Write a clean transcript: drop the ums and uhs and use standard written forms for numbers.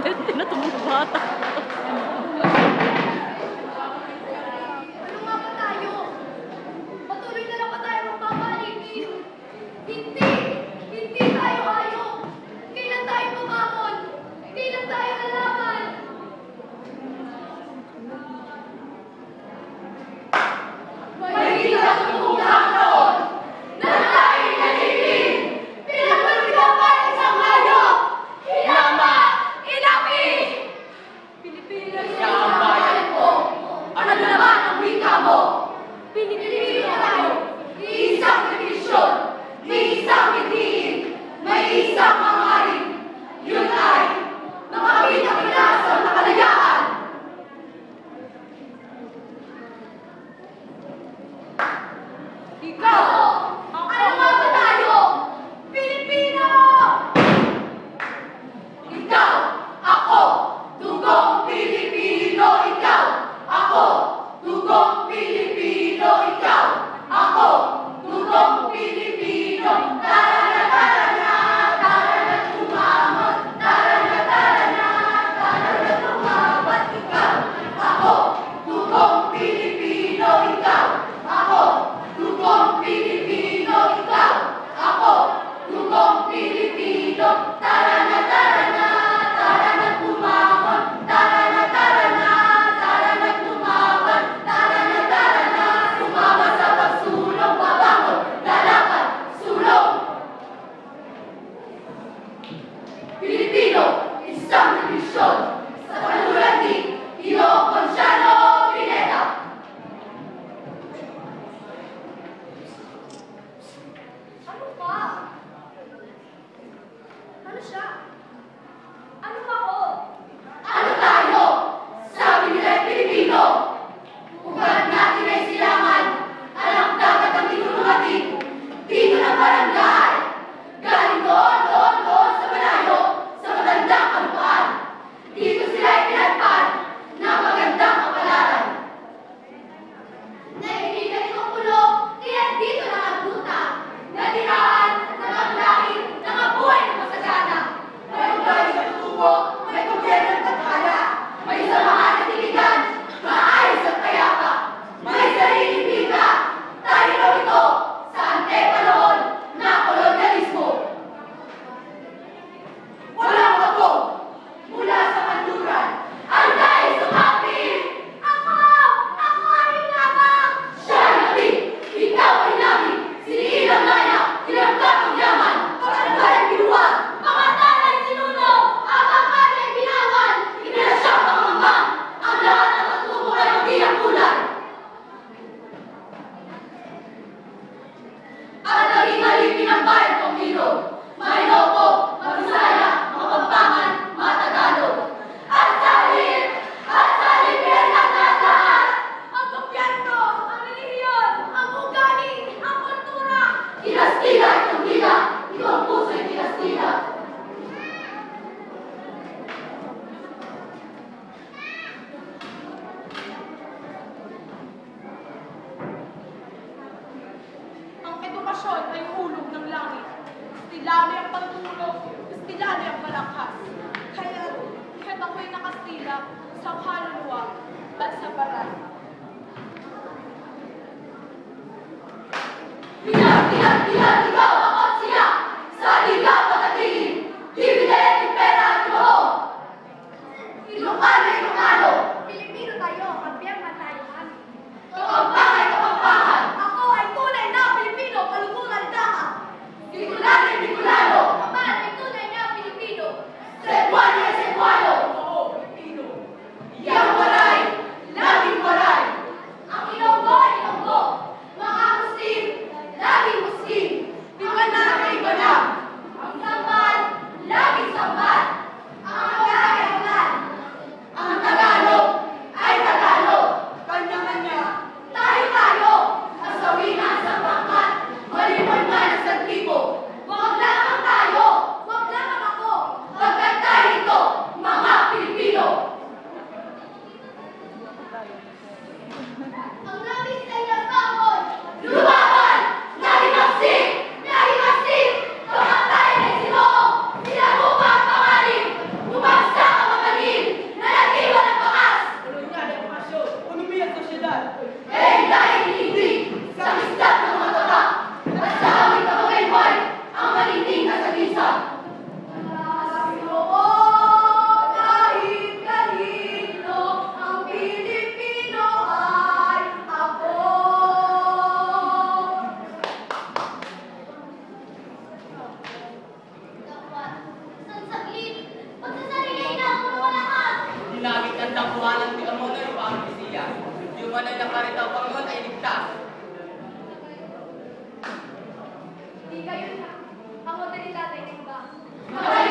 presidente na itong mga bata. Ano nga ba tayo? Patuloy na lang ba tayo magbabalik? Hindi! Hindi tayo ayaw! Kailan tayo bumangon? Kailan tayo lalaban? May isang tunggang noon na tayo nalilin! Pinagpagdapan isang hayop! Hinama! Inapi! Pilipinas ang bayan ko! Ano naman ang wika mo? Pilipino tayo! Iisang divisyon! May isang mitiin! May isang hangarin! Yun ay makapit ang pinasang na kalayaan! Ikaw! Ano nga ba tayo? Pilipino! Ikaw! Ako! Dugong Pilipino! Ikaw! Ako! Dugong Pilipino! Ikaw! Ako! Dugong Pilipino! Tara na, tara na! Tara na tumamot! Tara na, tara na! Tara na tumawat! Ikaw! Ako! Dugong Pilipino! Ikaw! Ako! Dugong Pilipino! Ikaw! Ako! Dugong Pilipino! Tara na, tara na! Tara na tumawat! Tara na, tara na! Tara na tumawat! Tara na, tara na! Sumama sa pagsulong, babangon, lalaban, sulong! Pilipino, isang divisyon! Sa katulad ni Tio Ponciano Pineda! Ano pa? Ano siya? Ano pa ako? Ano tayo? Sabi nila Pilipino! Ugat natin ay silangan! Alam dagat ang tinulungatin! Dito na barangay! Galing doon sa malayo! Sa magandang kalupaan! Dito sila ipinagpan ng magandang kapalaran! Nainigan itong pulo, kaya dito nakabuta! Natirahan, nakaglain, nakabuhay ng masagana! May ugali sa tubo, may gobyerno ng tadhana, may samahan at tiligan, maayos at payapa, may sariling bida, tayo raw ito sa ante-panahon na kolonyalismo. Walang ako mula sa kanluran, ang dahil sumapit! Ako ay lamang! Siya ay namin, ikaw ay namin, siniilang naya, tinangkat ang yaman, pagkagal ay binuwag, pangatal ay sinuno, abangkan ay binawan, ipinasyang pangambang, ang lahat ng pagtubo ay magbilang kulay. At naging alipin ang bayan kong hero, may loko, mabisaya, mapampangan, matagalog. At salip pinaglang lahat! Ang gobyerno, ang relihiyon, ang ugali, ang kultura. Kinastila itong dila, itong puso'y kinastila. Ang edukasyon ay hulog ng langit. Istilali ang pagtulog, istilali ang malakas. Kaya ako'y nakastila sa kaluluwa at sa baral. Tiyan, ikaw ako siya, sa ligaw patatingin, dibidet yung pera at ibaho. Ilocano, Pilipino tayo, kampiyang matayan. Kapampangan ay kapampangan. Ako ay tunay na Pilipino, kaluguran daha. Bicolano. Kapan ay tunay na Pilipino. Cebuano ay Cebuano. Oo, Pilipino. Yang waray, laging waray. Ang Ilonggo ay Ilonggo. Mga Muslim, laging Muslim. Magandang